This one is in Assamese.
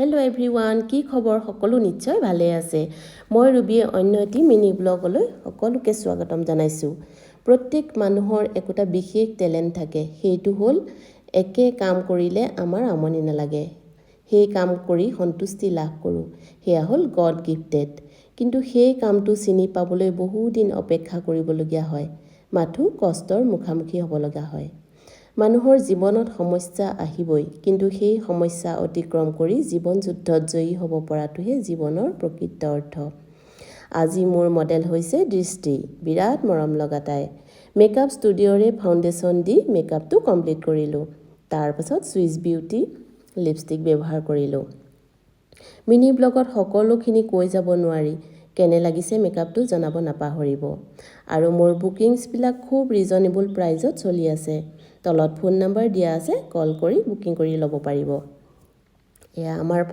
হেল্ল' এভৰিৱান, কি খবৰ? সকলো নিশ্চয় ভালে আছে। মই ৰুবিয়ে অন্য এটি মিনি ব্লগলৈ সকলোকে স্বাগতম জনাইছোঁ। প্ৰত্যেক মানুহৰ একোটা বিশেষ টেলেণ্ট থাকে, সেইটো হ'ল একে কাম কৰিলে আমাৰ আমনি নালাগে, সেই কাম কৰি সন্তুষ্টি লাভ কৰোঁ। সেয়া হ'ল গড গিফটেড। কিন্তু সেই কামটো চিনি পাবলৈ বহুদিন অপেক্ষা কৰিবলগীয়া হয়, মাথো কষ্টৰ মুখামুখি হ'ব লগা হয়। মানুহৰ জীৱনত সমস্যা আহিবই, কিন্তু সেই সমস্যা অতিক্ৰম কৰি জীৱন যুদ্ধত জয়ী হ'ব পৰাটোহে জীৱনৰ প্ৰকৃত অৰ্থ। আজি মোৰ মডেল হৈছে দৃষ্টি, বিৰাট মৰম লগা তাই। মেকআপ ষ্টুডিঅ'ৰে ফাউণ্ডেশ্যন দি মেকআপটো কমপ্লিট কৰিলোঁ। তাৰপাছত চুইচ বিউটি লিপষ্টিক ব্যৱহাৰ কৰিলোঁ। মিনি ব্লগত সকলোখিনি কৈ যাব নোৱাৰি, কেনে লাগিছে মেকআপটো জনাব নাপাহৰিব। আৰু মোৰ বুকিংছবিলাক খুব ৰিজনেবল প্ৰাইজত চলি আছে। তলত ফোন নম্বৰ দিয়া আছে, কল কৰি বুকিং কৰি ল'ব পাৰিব। এয়া আমাৰ